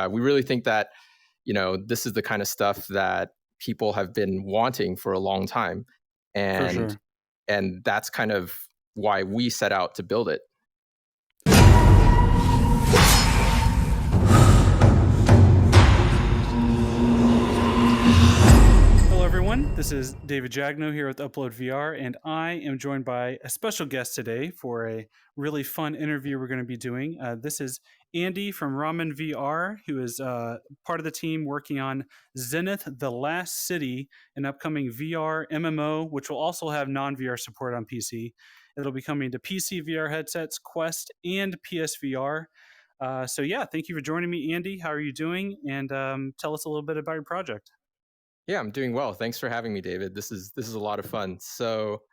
We really think that, this is the kind of stuff that people have been wanting for a long time. For And sure. and that's kind of why we set out to build it. Hello, everyone. This is David Jagno here with UploadVR, and I am joined by a special guest today for a really fun interview we're going to be doing. This is Andy from Ramen VR, who is part of the team working on Zenith, the Last City, an upcoming VR MMO, which will also have non-VR support on PC. It'll be coming to PC VR headsets, Quest, and PSVR. So yeah, thank you for joining me, Andy. How are you doing? And tell us a little bit about your project. Yeah, I'm doing well. Thanks for having me, David. This is a lot of fun. So,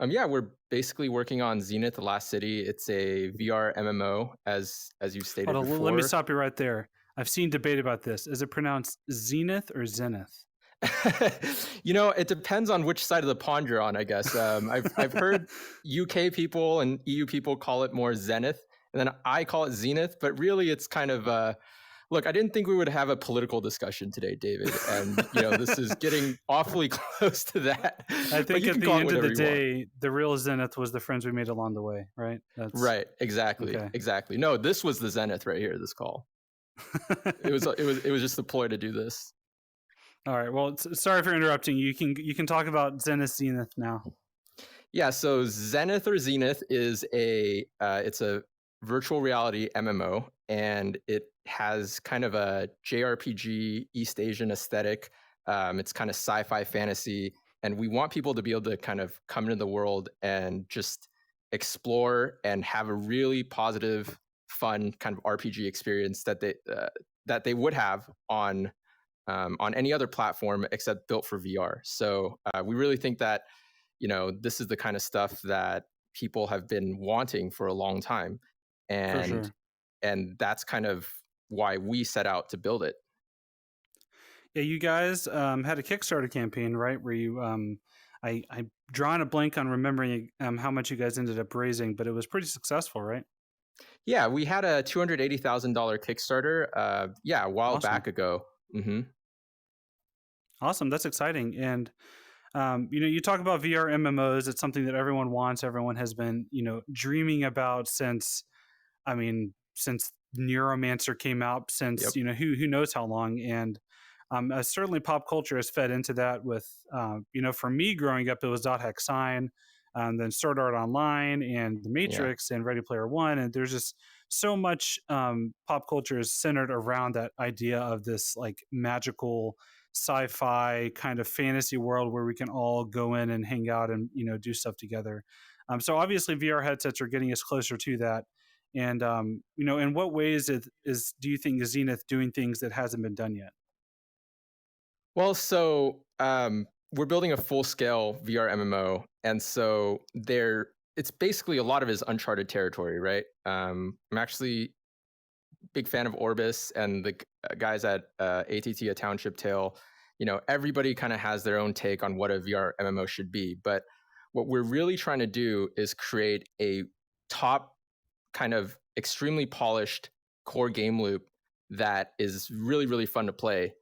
yeah, we're basically working on Zenith, the Last City. It's a VR MMO, as you've Hold stated on, let me before. stop you right there. I've seen debate about this. Is it pronounced Zenith or Zenith? It depends on which side of the pond you're on, I guess. I've heard UK people and EU people call it more Zenith, and then I call it Zenith. But really, it's kind of look. I didn't think we would have a political discussion today, David, and this is getting awfully close to that. I But think you at can the call it end of whatever the you want. day, the real Zenith was the friends we made along the way, right? That's Right? Exactly. okay. Exactly. No, this was the Zenith right here. This call. It was just the ploy to do this. All right. Well, sorry for interrupting. You can talk about Zenith now. Yeah, so Zenith or Zenith is it's a virtual reality MMO, and it has kind of a JRPG East Asian aesthetic. It's kind of sci-fi fantasy, and we want people to be able to kind of come into the world and just explore and have a really positive, fun kind of RPG experience that they would have on any other platform except built for VR. So we really think that this is the kind of stuff that people have been wanting for a long time, For and sure. that's kind of why we set out to build it. Yeah, you guys had a Kickstarter campaign, right? Where I'm drawing a blank on remembering how much you guys ended up raising, but it was pretty successful, right? Yeah, we had a $280,000 Kickstarter. Yeah, a while Awesome. back ago. hmm Awesome. That's exciting. And you talk about VR MMOs. It's something that everyone wants. Everyone has been, dreaming about since, since Neuromancer came out, since Yep. who knows how long. And certainly pop culture has fed into that. With for me growing up, it was Dot Hack Sign, then Sword Art Online, and The Yeah. Matrix, and Ready Player One. And there's just so much pop culture is centered around that idea of this like magical sci-fi kind of fantasy world where we can all go in and hang out and do stuff together. So obviously VR headsets are getting us closer to that. And in what ways is do you think is Zenith doing things that hasn't been done yet? Well, so we're building a full-scale VR MMO, and so it's basically a lot of it is uncharted territory, right? I'm actually big fan of Orbis and the guys at ATT, A Township Tale. Everybody kind of has their own take on what a VR MMO should be, but what we're really trying to do is create a top kind of extremely polished core game loop that is really really fun to play.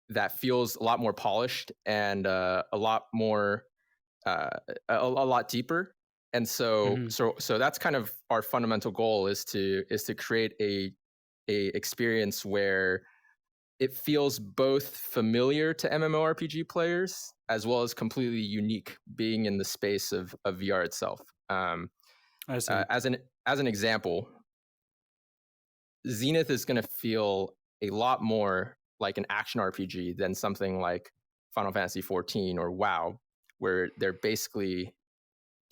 That feels a lot more polished and a lot more uh, a lot deeper. And so Hmm. so so that's kind of our fundamental goal is to create a experience where it feels both familiar to MMORPG players as well as completely unique, being in the space of VR itself. Um, I see. as an example, Zenith is going to feel a lot more like an action RPG than something like Final Fantasy 14 or WoW, where they're basically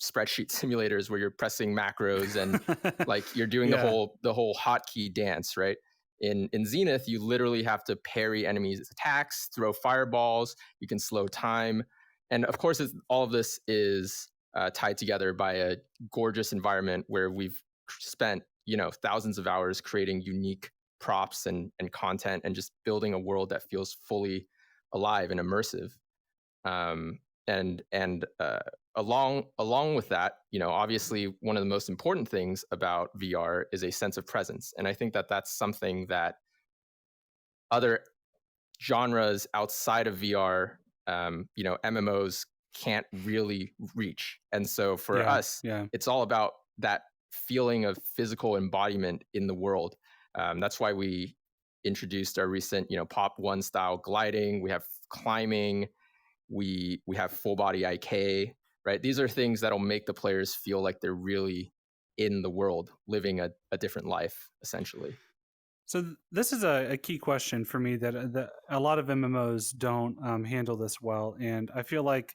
spreadsheet simulators where you're pressing macros and like you're doing the Yeah. whole hotkey dance, right? In Zenith, you literally have to parry enemies' attacks, throw fireballs, you can slow time, and of course, all of this is tied together by a gorgeous environment where we've spent thousands of hours creating unique props and content and just building a world that feels fully alive and immersive. and along with that, obviously one of the most important things about VR is a sense of presence, and I think that that's something that other genres outside of VR, MMOs can't really reach. And so for Yeah, us, yeah. it's all about that feeling of physical embodiment in the world. That's why we introduced our recent, Pop One style gliding. We have climbing. We have full body IK. Right. These are things that'll make the players feel like they're really in the world, living a different life, essentially. So this is a key question for me that a lot of MMOs don't handle this well, and I feel like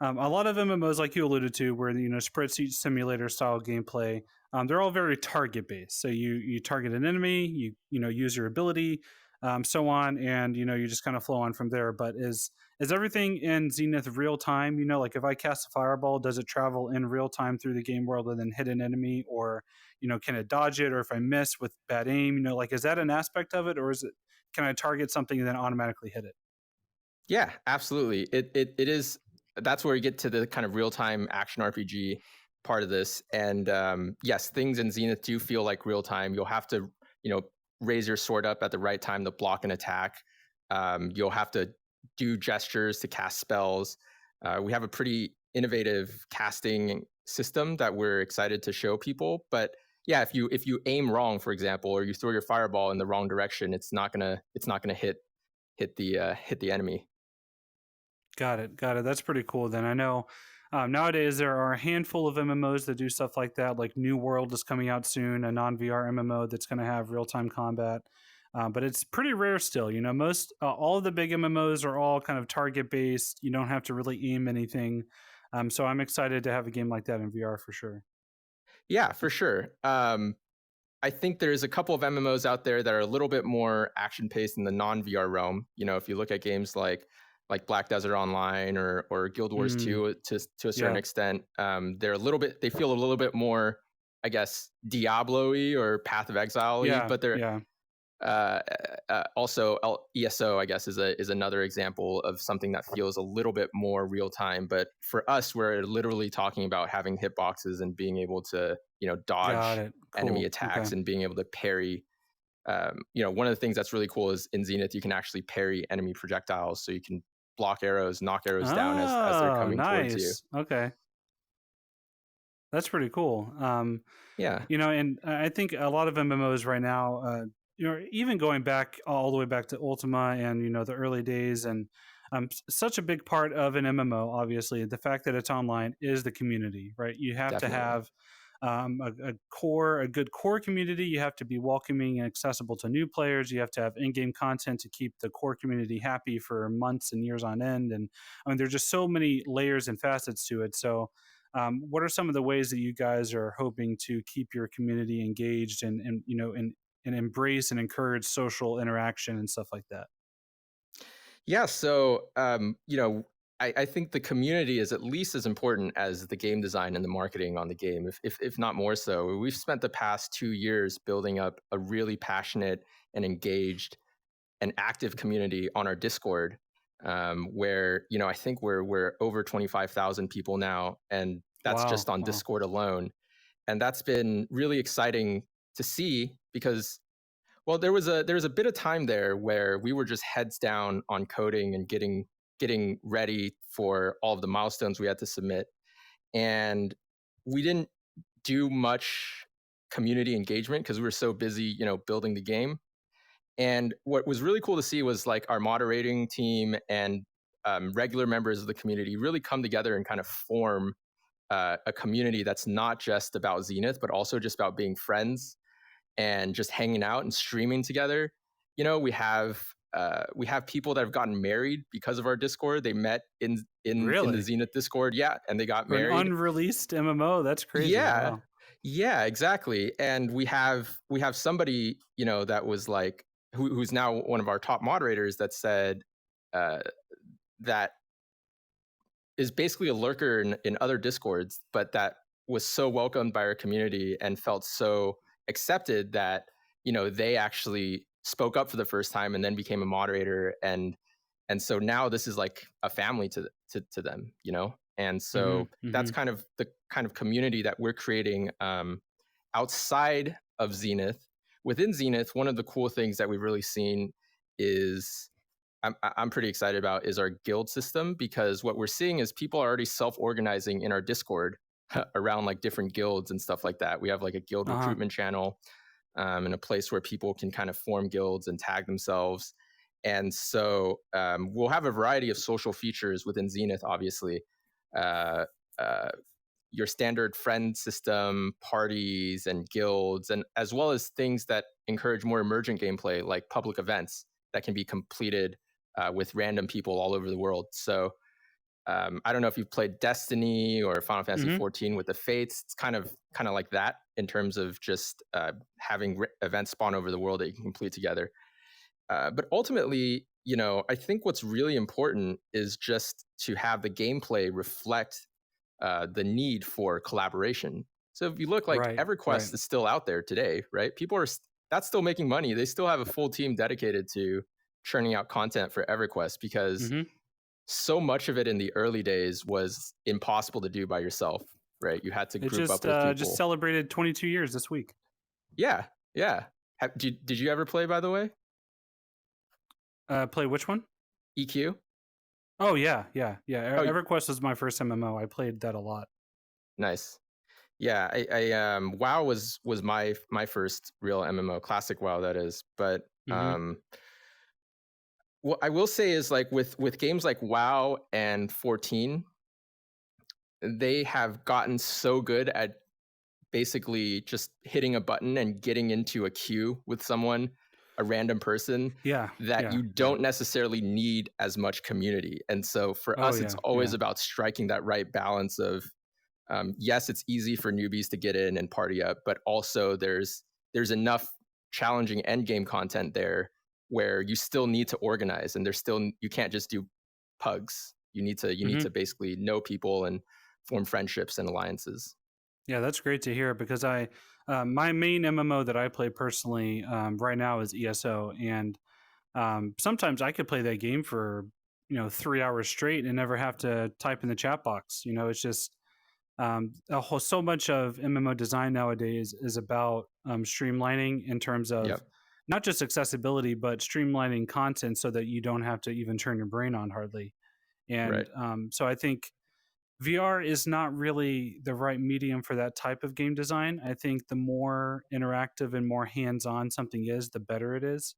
a lot of MMOs, like you alluded to, where spreadsheet simulator style gameplay, they're all very target based. So you target an enemy, you use your ability, so on, and you just kind of flow on from there. But is everything in Zenith real time? Like if I cast a fireball, does it travel in real time through the game world and then hit an enemy, or can it dodge it? Or if I miss with bad aim, like is that an aspect of it, or is it can I target something and then automatically hit it? Yeah, absolutely. It is. That's where you get to the kind of real time action RPG part of this. And yes, things in Zenith do feel like real time. You'll have to, you know, raise your sword up at the right time to block an attack. You'll have to do gestures to cast spells. We have a pretty innovative casting system that we're excited to show people. But yeah, if you aim wrong, for example, or you throw your fireball in the wrong direction, it's not gonna hit the enemy. Got it. Got it. That's pretty cool. Then I know nowadays there are a handful of MMOs that do stuff like that. Like New World is coming out soon, a non-VR MMO that's going to have real-time combat. But it's pretty rare still. Most all of the big MMOs are all kind of target-based. You don't have to really aim anything. So I'm excited to have a game like that in VR for sure. Yeah, for sure. I think there's a couple of MMOs out there that are a little bit more action paced in the non VR realm. If you look at games like Black Desert Online or Guild Wars Mm, 2 to a certain yeah. extent, they feel a little bit more, I guess, Diablo-y or Path of Exile-y, Yeah. but they're Yeah. also ESO, I guess, is another example of something that feels a little bit more real time. But for us, we're literally talking about having hitboxes and being able to Got dodge it. enemy Cool. Okay. attacks and being able to parry. One of the things that's really cool is in Zenith you can actually parry enemy projectiles, so you can block arrows, knock arrows down as they're Oh, coming towards you. nice. Okay. That's pretty cool. Yeah, And I think a lot of MMOs right now, even going back all the way back to Ultima and the early days, and such a big part of an MMO, obviously, the fact that it's online is the community, right? You have to definitely. have a good core community. You have to be welcoming and accessible to new players. You have to have in-game content to keep the core community happy for months and years on end. And I mean, there's just so many layers and facets to it. So what are some of the ways that you guys are hoping to keep your community engaged and embrace and encourage social interaction and stuff like that? Yeah, so I think the community is at least as important as the game design and the marketing on the game, if not more so. We've spent the past 2 years building up a really passionate and engaged and active community on our Discord, where I think we're over 25,000 people now, and that's just Wow, on wow, Discord alone. And that's been really exciting to see because well, there was a bit of time there where we were just heads down on coding and getting ready for all of the milestones we had to submit, and we didn't do much community engagement because we were so busy, building the game. And what was really cool to see was like our moderating team and regular members of the community really come together and kind of form a community that's not just about Zenith, but also just about being friends and just hanging out and streaming together. We have people that have gotten married because of our Discord. They met in the really? Zenith Discord, yeah, and they got For an married. unreleased MMO, that's crazy. Yeah, Wow. yeah, exactly. And we have somebody that was like who's now one of our top moderators that said uh, that is basically a lurker in other discords, but that was so welcomed by our community and felt so accepted that they actually spoke up for the first time and then became a moderator. And And so now this is like a family to them, you know. And Mhm, so that's mhm. kind of the kind of community that we're creating outside of Zenith. Within Zenith, one of the cool things that we've really seen is I'm pretty excited about is our guild system, because what we're seeing is people are already self-organizing in our Discord around like different guilds and stuff like that. We have like a guild Uh-huh. recruitment channel, and a place where people can kind of form guilds and tag themselves. And so we'll have a variety of social features within Zenith, obviously. Uh, uh, your standard friend system, parties, and guilds, and as well as things that encourage more emergent gameplay, like public events that can be completed with random people all over the world. So I don't know if you've played Destiny or Final Fantasy Mhm. 14 with the Fates. It's kind of like that in terms of just having events spawn over the world that you can complete together. But ultimately, you know, I think what's really important is just to have the gameplay reflect the need for collaboration. So if you look, like Right, right. EverQuest is still out there today, right? People are that's still making money. They still have a full team dedicated to churning out content for EverQuest, because Mhm. so much of it in the early days was impossible to do by yourself, right? You had to It group up with just people. celebrated 22 years this week. Yeah, yeah. Did you ever play, by the way? Play which one? EQ? Oh, yeah, yeah, yeah. Oh, EverQuest was my first MMO. I played that a lot. nice. Yeah, WoW was my first real MMO, classic WoW that is. But Mhm. what I will say is, like, with games like WoW and 14, they have gotten so good at basically just hitting a button and getting into a queue with someone, a random person, Yeah, that yeah, you yeah. don't necessarily need as much community. And so for Oh, us, it's yeah, always yeah. about striking that right balance of yes, it's easy for newbies to get in and party up, but also there's enough challenging end game content there where you still need to organize, and there's still you can't just do pugs. You need to Mhm. basically know people and form friendships and alliances. Yeah, that's great to hear because my main MMO that I play personally right now is ESO, and sometimes I could play that game for 3 hours straight and never have to type in the chat box. It's just so much of MMO design nowadays is about streamlining in terms of Yep. not just accessibility, but streamlining content so that you don't have to even turn your brain on hardly. Right. And so I think VR is not really the right medium for that type of game design. I think the more interactive and more hands on something is, the better it is.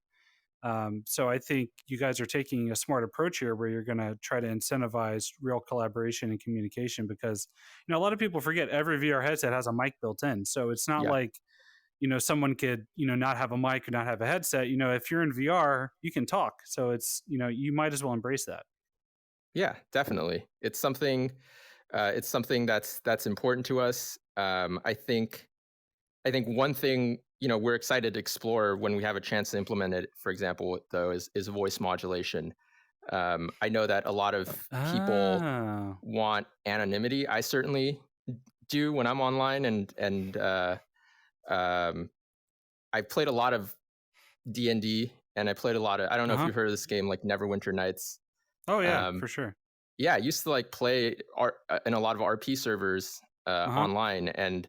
So I think you guys are taking a smart approach here where you're going to try to incentivize real collaboration and communication because a lot of people forget every VR headset has a mic built in. So it's not Yeah. like someone could not have a mic or not have a headset. If you're in VR, you can talk. So it's you might as well embrace that. Yeah, definitely. It's something that's important to us. I think one thing, we're excited to explore when we have a chance to implement it, for example, though, is voice modulation. I know that a lot of people Ah, want anonymity. I certainly do when I'm online, and um, I played a lot of D&D, and I played a lot of. I don't know uh if huh. you've heard of this game, like Neverwinter Nights. Oh yeah, Um, for sure. yeah, I used to like play in a lot of RP servers Uh huh. online, and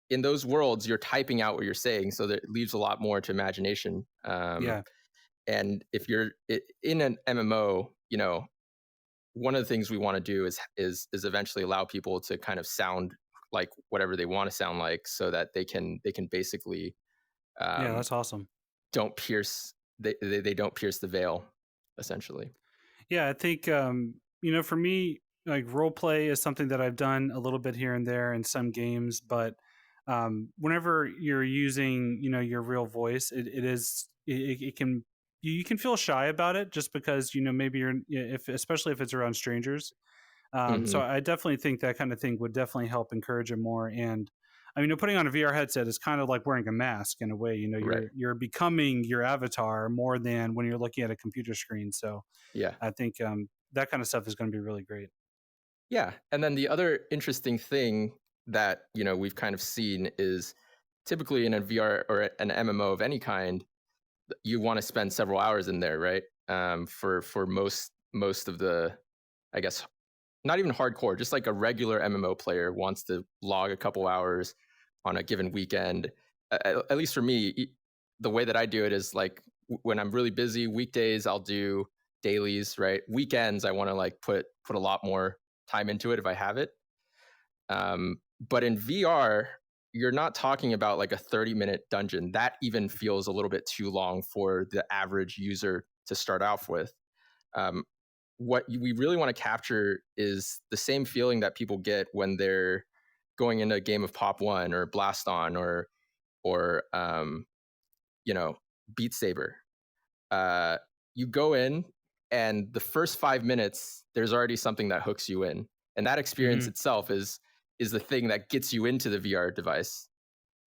in those worlds, you're typing out what you're saying, so that it leaves a lot more to imagination. Yeah. And if you're in an MMO, one of the things we want to do is eventually allow people to kind of sound like whatever they want to sound like, so that they can basically Yeah, um, that's awesome. don't pierce they don't pierce the veil, essentially. Yeah, I think for me, like role play is something that I've done a little bit here and there in some games, but whenever you're using, your real voice, it can you can feel shy about it just because maybe if especially if it's around strangers. So Hmm. I definitely think that kind of thing would definitely help encourage it more. And I mean, putting on a VR headset is kind of like wearing a mask in a way. Right. You're becoming your avatar more than when you're looking at a computer screen. So Yeah. I think that kind of stuff is going to be really great. Yeah. And then the other interesting thing that, we've kind of seen is typically in a VR or an MMO of any kind, you want to spend several hours in there, right? For most of the, I guess, not even hardcore, just like a regular MMO player wants to log a couple hours on a given weekend. At least for me, the way that I do it is like when I'm really busy, weekdays I'll do dailies, right? Weekends I want to like put a lot more time into it if I have it. But in VR, you're not talking about like a 30-minute dungeon. That even feels a little bit too long for the average user to start off with. Um, what we really want to capture is the same feeling that people get when they're going into a game of Pop One or Blast On or you know, Beat Saber. Uh, you go in, and the first 5 minutes, there's already something that hooks you in, and that experience Hmm. itself is the thing that gets you into the VR device.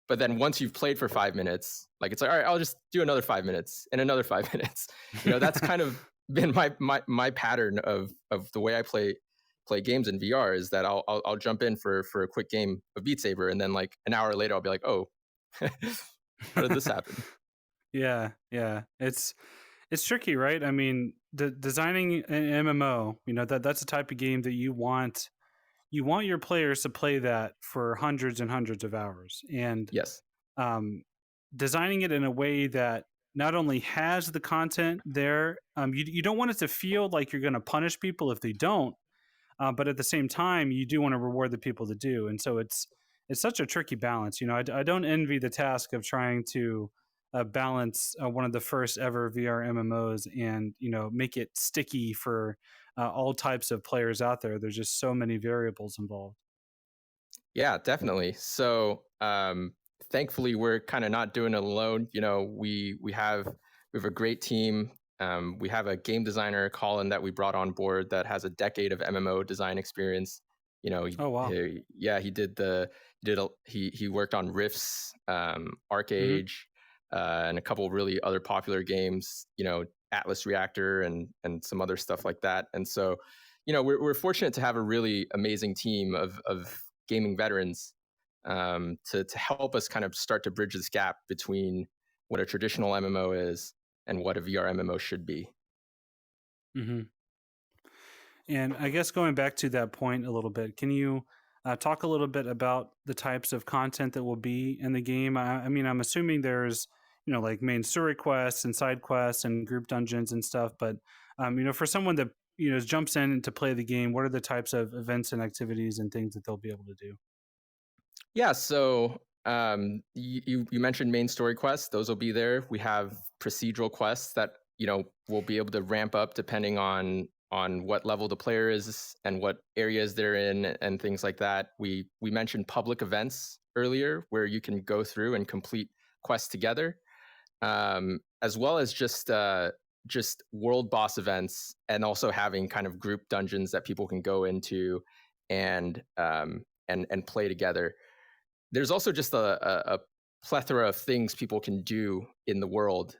But then once you've played for 5 minutes, like it's like, all right, I'll just do another 5 minutes and another 5 minutes. That's kind of been my pattern of the way I play games in VR is that I'll jump in for a quick game of Beat Saber, and then like an hour later I'll be like, oh, how did this happen? Yeah, yeah. It's tricky, right? I mean, designing an MMO, that's a type of game that you want your players to play that for hundreds and hundreds of hours, and Yes. um, designing it in a way that not only has the content there, you don't want it to feel like you're going to punish people if they don't, but at the same time, you do want to reward the people that do, and so it's such a tricky balance. I don't envy the task of trying to balance one of the first ever VR MMOs and make it sticky for all types of players out there. There's just so many variables involved. Yeah, definitely. So, thankfully, we're kind of not doing it alone. We have a great team. We have a game designer, Colin, that we brought on board that has a decade of MMO design experience. Oh wow. Yeah, he worked on Rifts, Hmm. Arcage, and a couple really other popular games. Atlas Reactor and some other stuff like that. And so, we're fortunate to have a really amazing team of gaming veterans, to help us kind of start to bridge this gap between what a traditional MMO is and what a VR MMO should be. Hmm. And I guess going back to that point a little bit, can you talk a little bit about the types of content that will be in the game? I mean, I'm assuming there's, like main story quests and side quests and group dungeons and stuff. But, for someone that, jumps in to play the game, what are the types of events and activities and things that they'll be able to do? Yeah, so you mentioned main story quests; those will be there. We have procedural quests that will be able to ramp up depending on what level the player is and what areas they're in and things like that. We mentioned public events earlier where you can go through and complete quests together, as well as just world boss events, and also having kind of group dungeons that people can go into and play together. There's also just a plethora of things people can do in the world.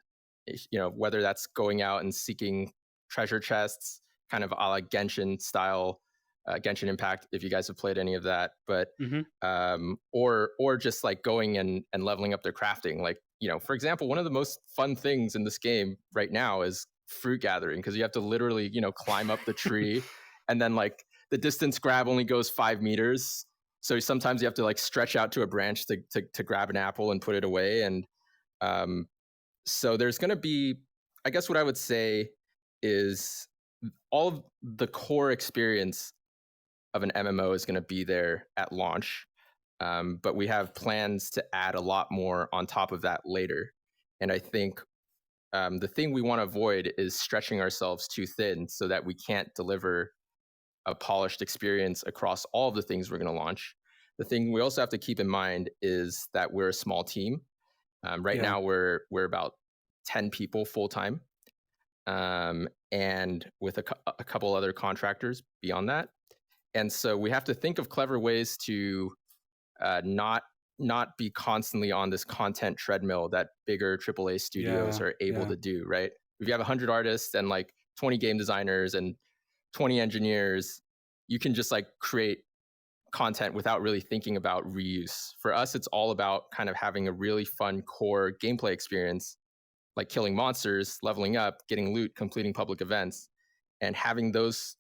Whether that's going out and seeking treasure chests, kind of a la Genshin style, Genshin Impact, if you guys have played any of that. But Hmm. or just like going and leveling up their crafting. Like, for example, one of the most fun things in this game right now is fruit gathering, because you have to literally, climb up the tree, and then like the distance grab only goes 5 meters. So sometimes you have to like stretch out to a branch to grab an apple and put it away. And um, so there's going to be, I guess what I would say is all of the core experience of an MMO is going to be there at launch. But we have plans to add a lot more on top of that later. And I think the thing we want to avoid is stretching ourselves too thin so that we can't deliver a polished experience across all of the things we're going to launch. The thing we also have to keep in mind is that we're a small team. Right Yeah. now, we're about 10 people full time, and with a couple other contractors beyond that. And so we have to think of clever ways to not be constantly on this content treadmill that bigger AAA studios Yeah. are able Yeah. to do. Right? If you have 100 artists and like 20 game designers and 20 engineers, you can just like create content without really thinking about reuse. For us, it's all about kind of having a really fun core gameplay experience like killing monsters, leveling up, getting loot, completing public events, and having those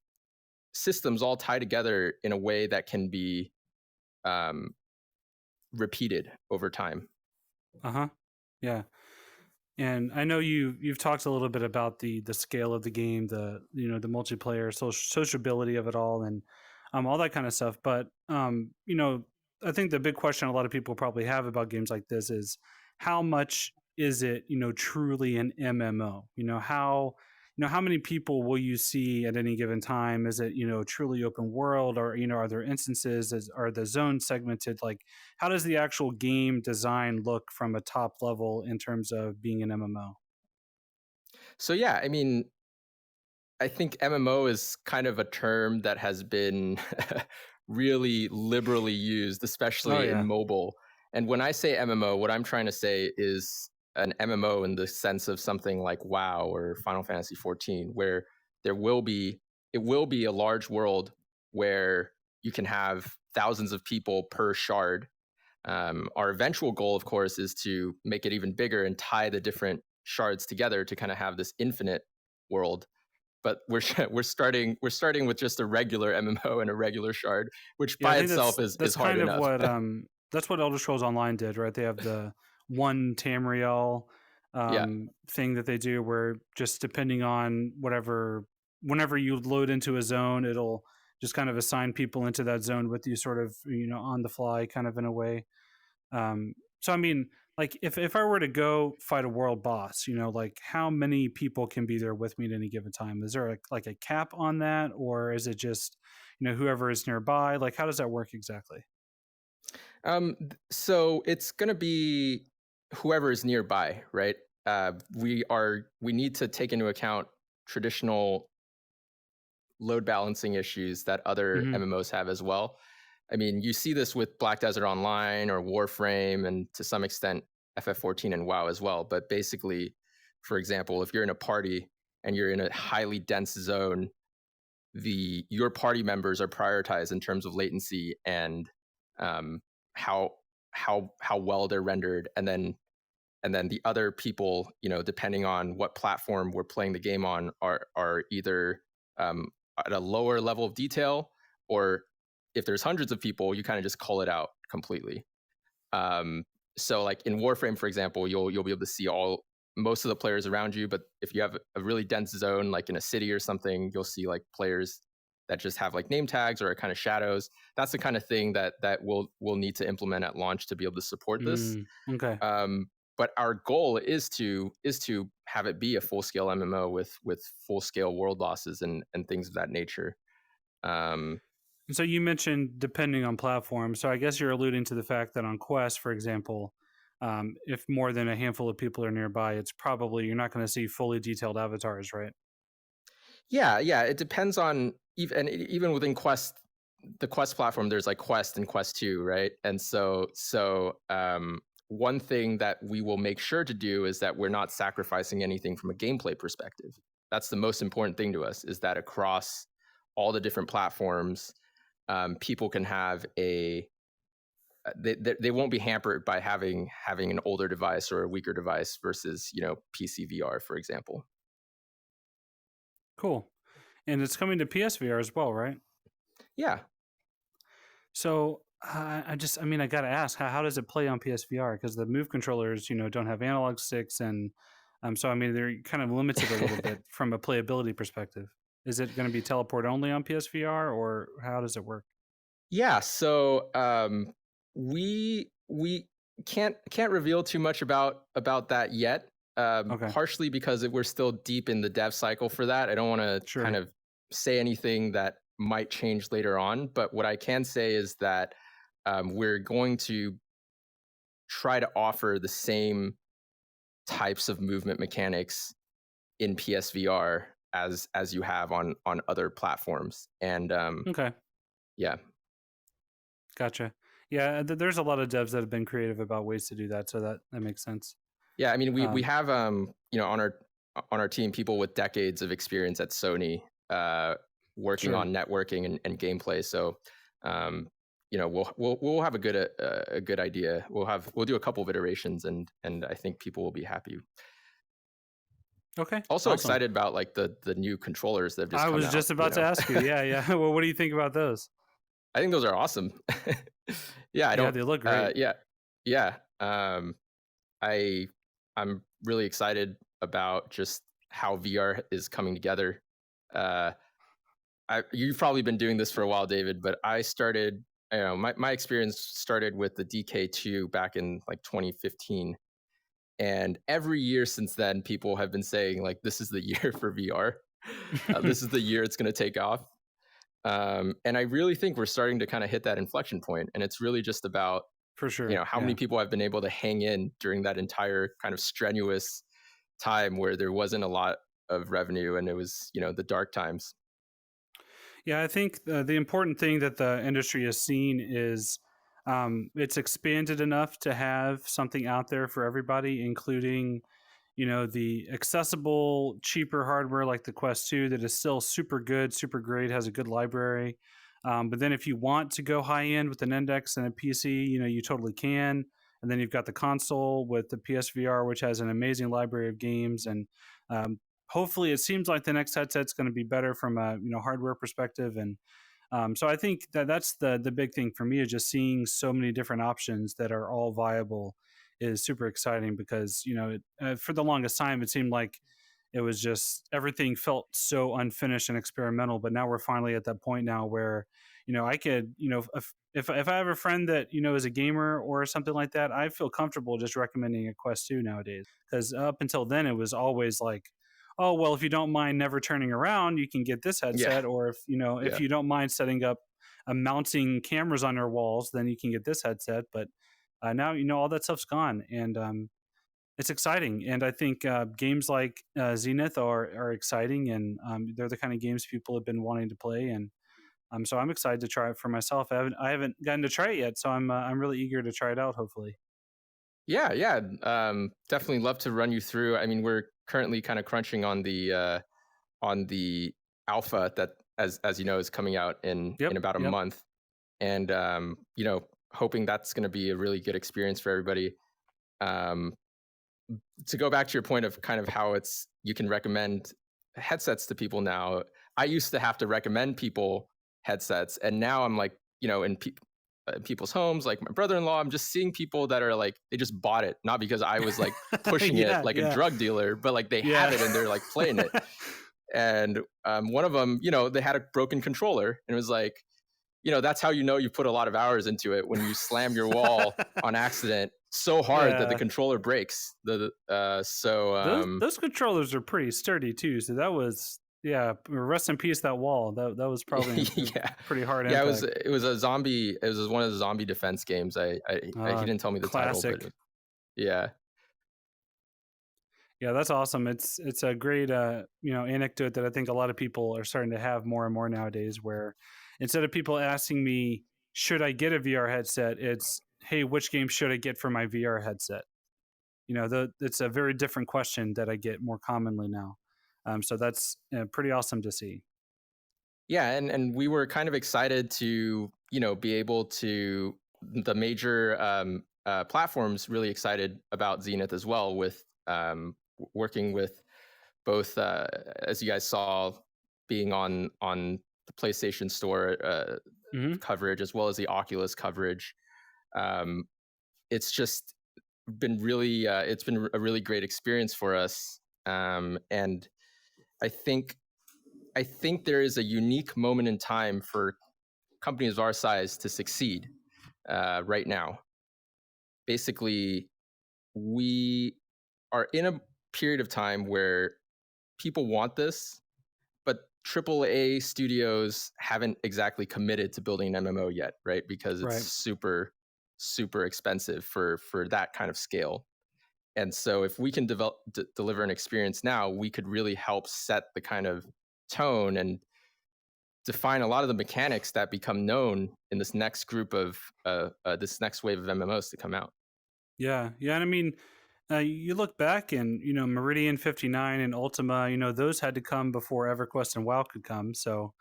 systems all tie together in a way that can be um, repeated over time. Uh-huh. Yeah. And I know you've talked a little bit about the scale of the game, the multiplayer sociability of it all, and all that kind of stuff. But I think the big question a lot of people probably have about games like this is how much is it truly an MMO? How many people will you see at any given time? Is it truly open world, or are there instances? Are the zones segmented? Like, how does the actual game design look from a top level in terms of being an MMO? So yeah, I mean, I think MMO is kind of a term that has been really liberally used, Oh especially in yeah. mobile. And when I say MMO, what I'm trying to say is an MMO in the sense of something like WoW or Final Fantasy 14, where there will be it will be a large world where you can have thousands of people per shard. Our eventual goal, of course, is to make it even bigger and tie the different shards together to kind of have this infinite world. But we're starting with just a regular MMO and a regular shard, which Yeah, I by think itself that's is hard kind of enough. what that's what Elder Scrolls Online did, right? They have the one Tamriel Yeah. thing that they do where just depending on whenever you load into a zone, it'll just kind of assign people into that zone with you sort of, on the fly kind of in a way. So I mean, like if I were to go fight a world boss, like how many people can be there with me at any given time? Is there like a cap on that, or is it just whoever is nearby? Like how does that work exactly? So it's gonna be whoever is nearby, right? We need to take into account traditional load balancing issues that other Hmm. MMOs have as well. I mean, you see this with Black Desert Online or Warframe, and to some extent FF14 and WoW as well. But basically, for example, if you're in a party and you're in a highly dense zone, the your party members are prioritized in terms of latency and um, how how well they're rendered, and then the other people, depending on what platform we're playing the game on, are either um, at a lower level of detail, or if there's hundreds of people, you kind of just call it out completely. Um, so like in Warframe, for example, you'll be able to see all most of the players around you, but if you have a really dense zone, like in a city or something, you'll see like players that just have like name tags or kind of shadows. That's the kind of thing that we'll need to implement at launch to be able to support this. Mm, okay. But our goal is to have it be a full scale MMO with full scale world losses and things of that nature. Um, And so you mentioned depending on platform. So I guess you're alluding to the fact that on Quest, for example, if more than a handful of people are nearby, it's probably you're not going to see fully detailed avatars, right? yeah, yeah, it depends on even within Quest, the Quest platform. There's like Quest and Quest 2, right? And one thing that we will make sure to do is that we're not sacrificing anything from a gameplay perspective. That's the most important thing to us, is that across all the different platforms, people can have they won't be hampered by having an older device or a weaker device versus PCVR, for example. Cool. And it's coming to PSVR as well, right? Yeah. So I mean, I got to ask, how does it play on PSVR? Because the Move controllers, don't have analog sticks, and so I mean, they're kind of limited a little bit from a playability perspective. Is it going to be teleport only on PSVR, or how does it work? Yeah, so we can't reveal too much about that yet. Okay, Partially because we're still deep in the dev cycle for that. I don't want to kind sure. of say anything that might change later on. But what I can say is that we're going to try to offer the same types of movement mechanics in PSVR as you have on other platforms. And Okay, yeah, gotcha. Yeah, there's a lot of devs that have been creative about ways to do that, so that makes sense. yeah. I mean, we Um, have on our team people with decades of experience at Sony, working sure. on networking and gameplay. So we'll have a good idea. We'll do a couple of iterations, and I think people will be happy. Okay, Also awesome. excited about like the new controllers that have just I come was out, just about to ask you. Yeah, yeah. Well, what do you think about those? I think those are awesome. Yeah, I Yeah, don't they look great. yeah. Yeah. I I'm really excited about just how VR is coming together. Uh you've probably been doing this for a while, David, but I started, my experience started with the DK2 back in like 2015. And every year since then, people have been saying, like, this is the year for VR. This is the year it's going to take off. And I really think we're starting to kind of hit that inflection point. And it's really just about, For sure. how many Yeah. people have been able to hang in during that entire kind of strenuous time where there wasn't a lot of revenue and it was, the dark times. Yeah, I think the important thing that the industry has seen is it's expanded enough to have something out there for everybody, including the accessible, cheaper hardware like the Quest 2 that is still super good, super great, has a good library. But then if you want to go high end with an index and a PC, you totally can. And then you've got the console with the PSVR, which has an amazing library of games. And um, hopefully, it seems like the next headset's going to be better from a hardware perspective. And so I think that that's the big thing for me is just seeing so many different options that are all viable is super exciting because for the longest time it seemed like it was just everything felt so unfinished and experimental, but now we're finally at that point now where I could if I have a friend that is a gamer or something like that, I feel comfortable just recommending a Quest 2 nowadays, because up until then it was always like, oh well, if you don't mind never turning around, you can get this Yeah. headset, or if Yeah. you don't mind setting up mounting cameras on your walls, then you can get this headset. But now all that stuff's gone, and it's exciting. And I think games like Zenith are exciting, and they're the kind of games people have been wanting to play. And so I'm excited to try it for myself. I haven't gotten to try it yet, so I'm really eager to try it out. Hopefully. Yeah, yeah. Definitely love to run you through. I mean, we're currently kind of crunching on the alpha that, as you know, is coming out in Yep. about a Yep. month, and hoping that's going to be a really good experience for everybody. Um, to go back to your point of kind of how it's you can recommend headsets to people now. I used to have to recommend people headsets, and now I'm like, in people's homes, like my brother-in-law, I'm just seeing people that are like they just bought it, not because I was like pushing it Yeah. like a Yeah. drug dealer, but like they have Yeah. it and they're like playing it. And one of them, they had a broken controller, and it was like, that's how you put a lot of hours into it when you slam your wall on accident so hard that the Yeah. controller breaks. Those controllers are pretty sturdy too. So that was, yeah. Rest in peace that wall. That was probably a Yeah, pretty hard yeah. It was impact. it was a zombie. It was one of the zombie defense games. He didn't tell me the title, but Classic. yeah, Yeah, that's awesome. It's a great anecdote that I think a lot of people are starting to have more and more nowadays, where instead of people asking me, should I get a VR headset, it's, hey, which game should I get for my VR headset? It's a very different question that I get more commonly now. So that's pretty awesome to see. yeah. And we were kind of excited to be able to the major platforms really excited about Zenith as well with working with both as you guys saw being on the PlayStation Store Hmm. coverage as well as the Oculus coverage. Um, it's just been really it's been a really great experience for us, and I think I think there is a unique moment in time for companies of our size to succeed right now. Basically, we are in a period of time where people want this, but AAA studios haven't exactly committed to building an MMO yet, right? Because it's Right. super expensive for that kind of scale. And so if we can deliver an experience now, we could really help set the kind of tone and define a lot of the mechanics that become known in this next group of this next wave of MMOs to come out. Yeah. Yeah. And I mean, you look back and Meridian 59 and Ultima, those had to come before EverQuest and WoW could come. So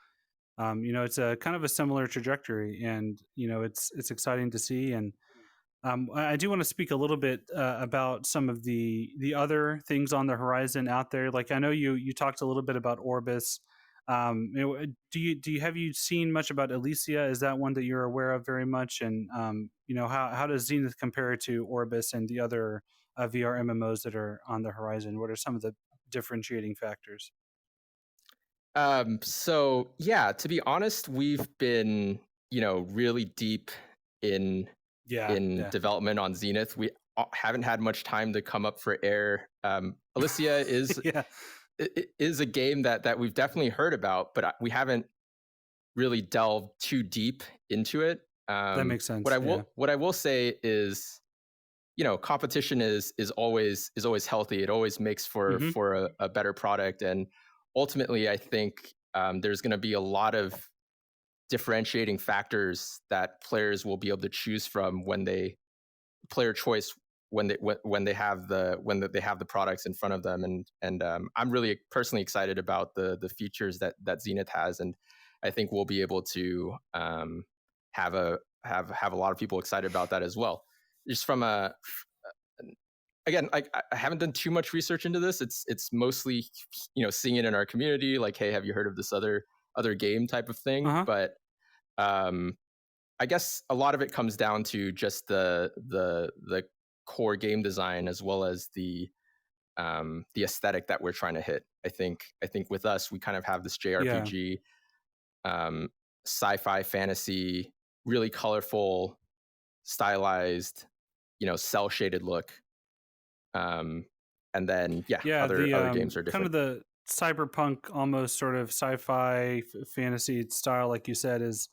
it's a kind of a similar trajectory, and it's exciting to see. And I do want to speak a little bit about some of the other things on the horizon out there. Like I know you talked a little bit about Orbis. Do you have you seen much about Elysia? Is that one that you're aware of very much? And how does Zenith compare to Orbis and the other VR MMOs that are on the horizon? What are some of the differentiating factors? So yeah, to be honest, we've been, really deep in Yeah, yeah, development on Zenith. We haven't had much time to come up for air. Alicia yeah. is a game that we've definitely heard about, but we haven't really delved too deep into it. That makes sense. Yeah. What I will say is, competition is always healthy. It always makes Hmm. for a better product, and ultimately, I think there's going to be a lot of differentiating factors that players will be able to choose from when they player choice when they have they have the products in front of them, and I'm really personally excited about the features that Zenith has, and I think we'll be able to have a lot of people excited about that as well. Just from a again, I haven't done too much research into this. It's mostly seeing it in our community, like, hey, have you heard of this other game type of Uh thing? huh. But um, I guess a lot of it comes down to just the core game design as well as the aesthetic that we're trying to hit. I think with us we kind of have this Yeah. JRPG, um, sci-fi fantasy, really colorful, stylized, cell shaded look. Um, and then yeah, Yeah, other games are kind different. of the cyberpunk, almost sort of sci-fi fantasy style, like you said, is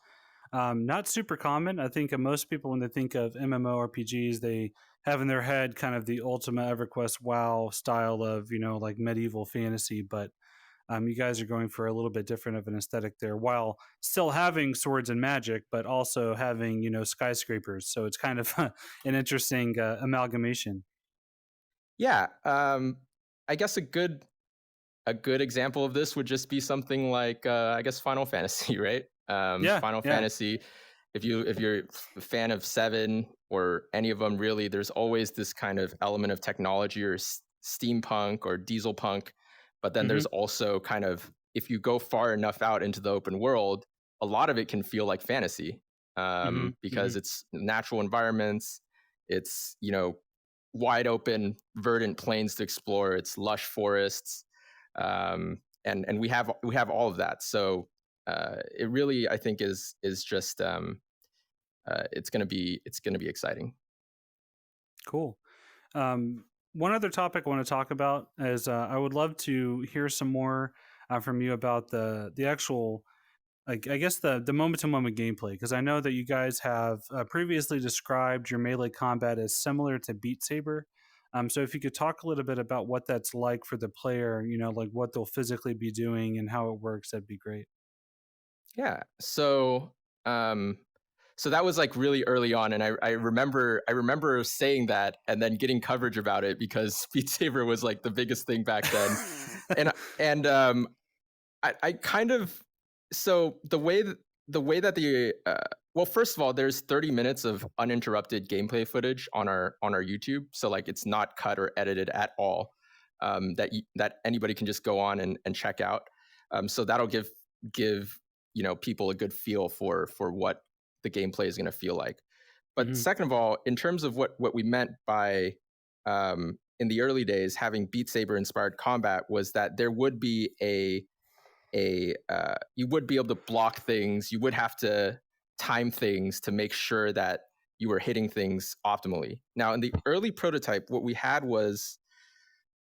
not super common. I think most people, when they think of MMORPGs, they have in their head kind of the Ultima EverQuest WoW style of like medieval fantasy, but you guys are going for a little bit different of an aesthetic there, while still having swords and magic, but also having skyscrapers. So it's kind of an interesting amalgamation. Yeah, I guess a good example of this would just be something like I guess Final Fantasy, right? Yeah, Final yeah. Fantasy. If you're a fan of Seven or any of them, really, there's always this kind of element of technology or steampunk or diesel punk. But then Hmm. there's also kind of, if you go far enough out into the open world, a lot of it can feel like fantasy, Hmm. Hmm. because it's natural environments. It's wide open, verdant plains to explore. It's lush forests, and we have all of that. So it really, I think, is just it's gonna be exciting. Cool. One other topic I want to talk about is I would love to hear some more from you about the actual, like, I guess the moment to moment gameplay, because I know that you guys have previously described your melee combat as similar to Beat Saber. So if you could talk a little bit about what that's like for the player, like what they'll physically be doing and how it works, that'd be great. Yeah. Um, so that was like really early on, and I remember saying that and then getting coverage about it because Beat Saber was like the biggest thing back then, and I kind of so the way that the well, first of all, there's 30 minutes of uninterrupted gameplay footage on our YouTube, so like it's not cut or edited at all. That anybody can just go on and check out. So that'll give people a good feel for what the gameplay is going to feel like. But Hmm. second of all, in terms of what we meant by in the early days having Beat Saber inspired combat was that there would be a you would be able to block things. You would have to time things to make sure that you were hitting things optimally. Now, in the early prototype, what we had was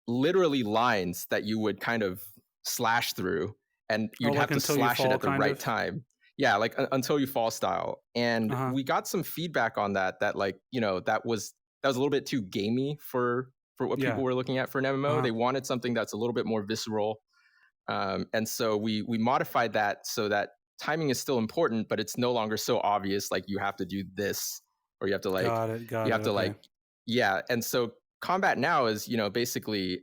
literally lines that you would kind of slash through, and Oh, you'd like have to until you slash it fall, at the kind right of. time. Yeah, like until you fall style. And Uh huh. we got some feedback on that like, that was a little bit too gamey for what Yeah. people were looking at for an Uh MMO. huh. They wanted something that's a little bit more visceral, and so we modified that so that timing is still important, but it's no longer so obvious. Like you have to do this, or you have to like Got it. you Got have it. to Okay. like yeah. And so combat now is basically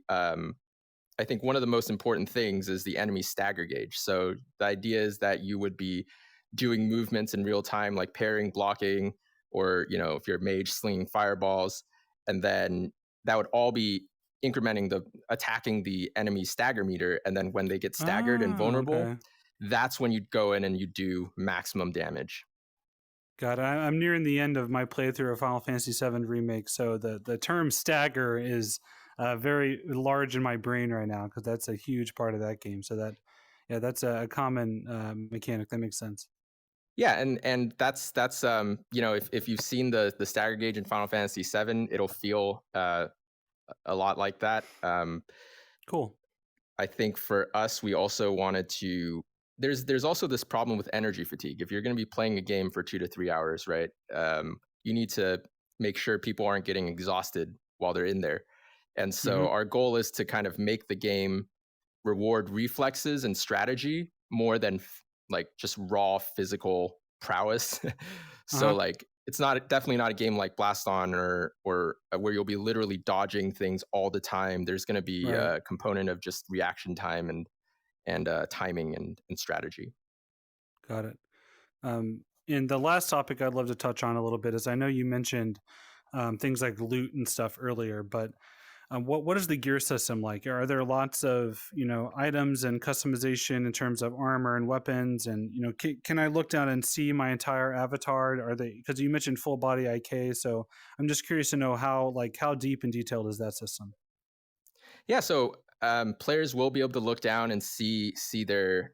I think one of the most important things is the enemy stagger gauge. So the idea is that you would be doing movements in real time, like parrying, blocking, or if you're a mage slinging fireballs, and then that would all be incrementing the attacking the enemy stagger meter, and then when they get staggered and Oh, vulnerable, okay. that's when you'd go in and you do maximum damage. Got it. I'm nearing the end of my playthrough of Final Fantasy VII Remake, so the term stagger is very large in my brain right now because that's a huge part of that game. So yeah, that's a common mechanic. That makes sense. Yeah, and that's if you've seen the stagger gauge in Final Fantasy VII, it'll feel a lot like that. Cool. I think for us, we also wanted to. There's also this problem with energy fatigue. If you're going to be playing a game for 2 to 3 hours, right? You need to make sure people aren't getting exhausted while they're in there. And Hmm. so our goal is to kind of make the game reward reflexes and strategy more than like just raw physical prowess. Uh So huh. like it's not definitely not a game like Blast On or where you'll be literally dodging things all the time. There's going to be Right. a component of just reaction time and timing and strategy. Got it. And the last topic I'd love to touch on a little bit is I know you mentioned things like loot and stuff earlier, but what is the gear system like? Are there lots of items and customization in terms of armor and weapons? And can I look down and see my entire avatar? Are they, because you mentioned full body IK? So I'm just curious to know how deep and detailed is that system? Yeah, so players will be able to look down and see the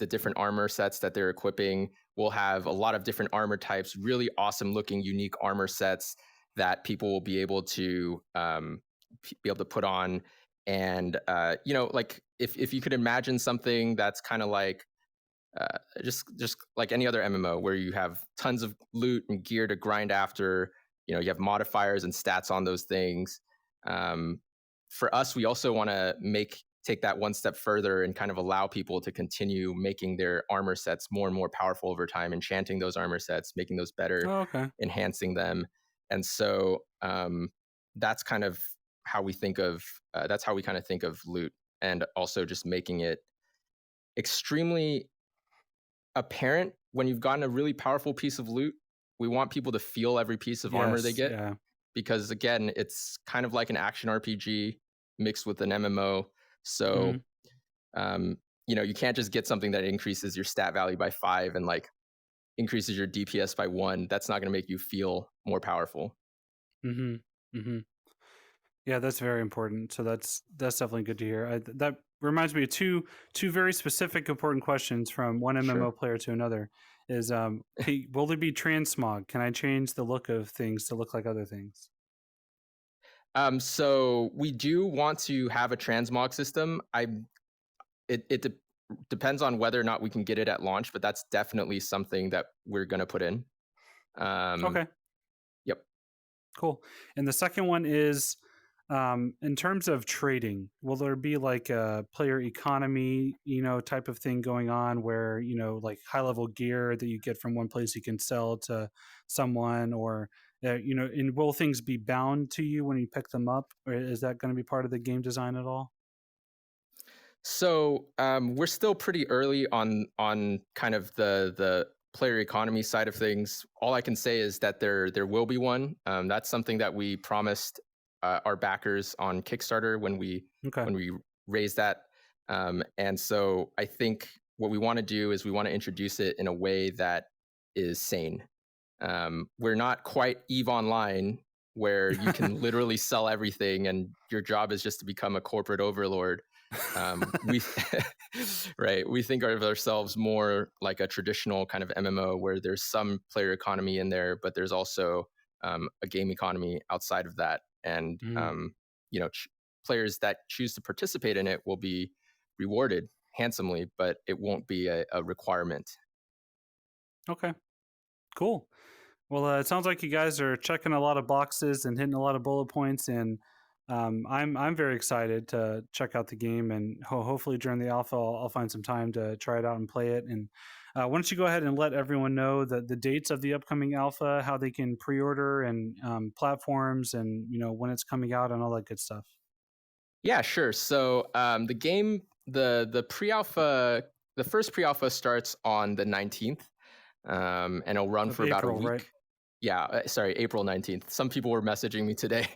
different armor sets that they're equipping. We'll have a lot of different armor types, really awesome looking, unique armor sets that people will be able to put on. And like if you could imagine something that's kind of like just like any other MMO where you have tons of loot and gear to grind after. You have modifiers and stats on those things. Um, for us, we also want to take that one step further and kind of allow people to continue making their armor sets more and more powerful over time, enchanting those armor sets, making those better, Oh, okay. enhancing them. And so that's kind of how we think of that's how we kind of think of loot, and also just making it extremely apparent when you've gotten a really powerful piece of loot. We want people to feel every piece of armor they Yes. get, Yeah. because again, it's kind of like an action RPG mixed with an MMO. So Hmm. um, you can't just get something that increases your stat value by 5 and like increases your DPS by 1. That's not going to make you feel more powerful. Hmm. Hmm. Yeah, that's very important. So that's definitely good to hear. That reminds me of two very specific important questions from one MMO Sure. player to another. Is will there be transmog? Can I change the look of things to look like other things? So we do want to have a transmog system. It depends on whether or not we can get it at launch, but that's definitely something that we're going to put in. Um, Okay, yep. cool. And the second one is, in terms of trading, will there be like a player economy, type of thing going on where, like high level gear that you get from one place you can sell to someone, or, and will things be bound to you when you pick them up? Or is that going to be part of the game design at all? So we're still pretty early on kind of the player economy side of things. All I can say is that there will be one. That's something that we promised our backers on Kickstarter Okay. when we raised that. And so I think what we want to do is we want to introduce it in a way that is sane. We're not quite Eve Online, where you can literally sell everything and your job is just to become a corporate overlord. We right, we think of ourselves more like a traditional kind of MMO where there's some player economy in there, but there's also a game economy outside of that. And Mm, players that choose to participate in it will be rewarded handsomely, but it won't be a requirement. okay. Cool. Well, it sounds like you guys are checking a lot of boxes and hitting a lot of bullet points, and I'm very excited to check out the game. And hopefully during the alpha, I'll find some time to try it out and play it. And why don't you go ahead and let everyone know the dates of the upcoming alpha, how they can pre-order, and platforms, and when it's coming out, and all that good stuff Yeah, sure. So the pre-alpha, the first pre-alpha starts on the 19th, and it'll run of for about a April, right? week. Yeah, sorry, April 19th. Some people were messaging me today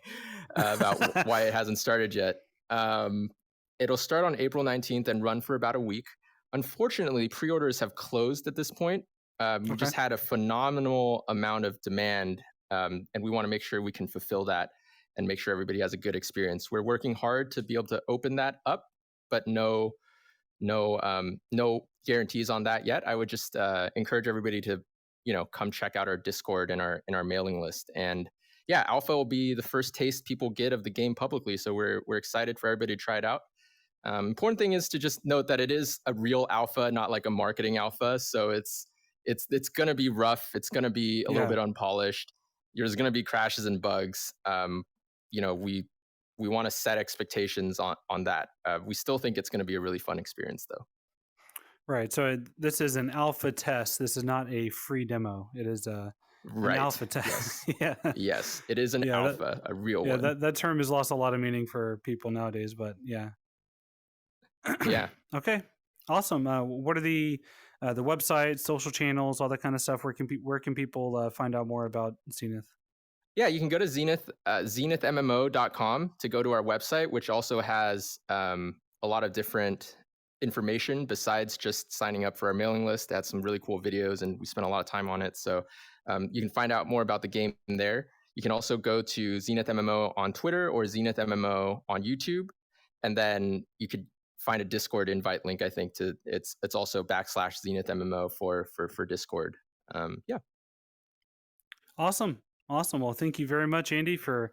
about why it hasn't started yet. Um, it'll start on April 19th and run for about a week. Unfortunately, pre-orders have closed at this point. We Okay. just had a phenomenal amount of demand, and we want to make sure we can fulfill that and make sure everybody has a good experience. We're working hard to be able to open that up, but no guarantees on that yet. I would just encourage everybody to come check out our Discord and our mailing list. And yeah, alpha will be the first taste people get of the game publicly, so we're excited for everybody to try it out. Important thing is to just note that it is a real alpha, not like a marketing alpha. So it's going to be rough. It's going to be a little bit unpolished. There's going to be crashes and bugs. We want to set expectations on that. We still think it's going to be a really fun experience, though. Right. So this is an alpha test. This is not a free demo. It is an alpha test. Yes. Yes, it is an alpha, a real one. That term has lost a lot of meaning for people nowadays, but yeah. Yeah. Okay. Awesome. What are the website, social channels, all that kind of stuff? Where can people find out more about Zenith? Yeah, you can go to Zenith, zenithmmo.com to go to our website, which also has a lot of different information besides just signing up for our mailing list. It has some really cool videos, and we spent a lot of time on it. So you can find out more about the game there. You can also go to Zenith MMO on Twitter or Zenith MMO on YouTube, and then you could find a Discord invite link. I think it's also /Zenith MMO for Discord. Yeah. Awesome. Well, thank you very much, Andy, for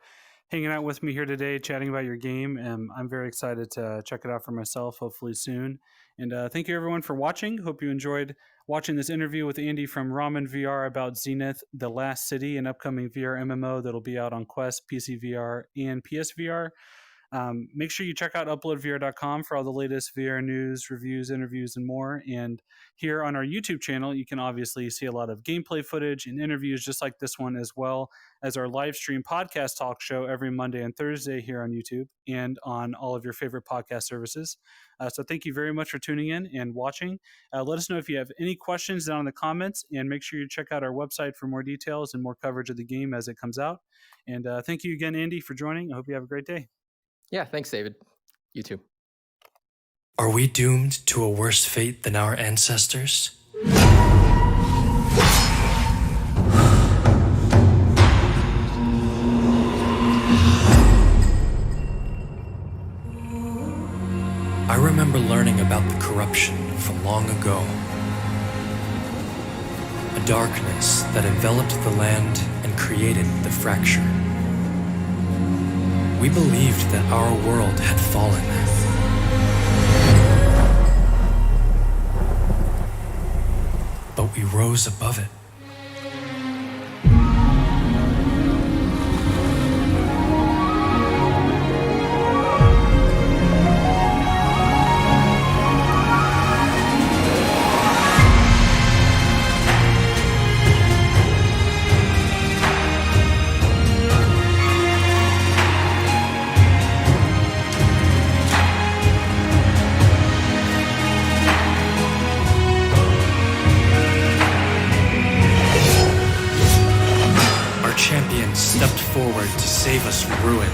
hanging out with me here today, chatting about your game. I'm very excited to check it out for myself, hopefully soon. And thank you, everyone, for watching. Hope you enjoyed watching this interview with Andy from Ramen VR about Zenith, The Last City, an upcoming VR MMO that'll be out on Quest, PCVR, and PSVR. Make sure you check out UploadVR.com for all the latest VR news, reviews, interviews, and more. And here on our YouTube channel, you can obviously see a lot of gameplay footage and interviews just like this one, as well as our live stream podcast talk show every Monday and Thursday here on YouTube and on all of your favorite podcast services. So thank you very much for tuning in and watching. Let us know if you have any questions down in the comments, and make sure you check out our website for more details and more coverage of the game as it comes out. And thank you again, Andy, for joining. I hope you have a great day. Yeah, thanks, David. You too. Are we doomed to a worse fate than our ancestors? I remember learning about the corruption from long ago. A darkness that enveloped the land and created the fracture. We believed that our world had fallen. But we rose above it. Stepped forward to save us from ruin.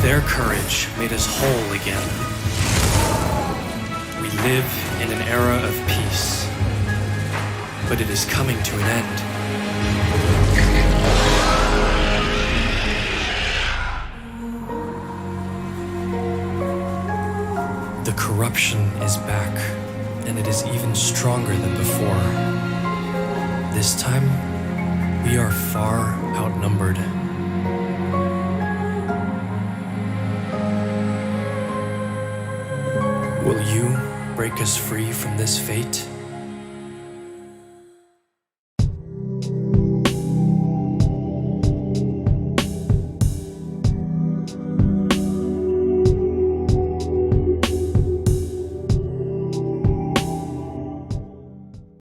Their courage made us whole again. We live in an era of peace, but it is coming to an end. The corruption is back, and it is even stronger than before. This time, we are far outnumbered. Will you break us free from this fate?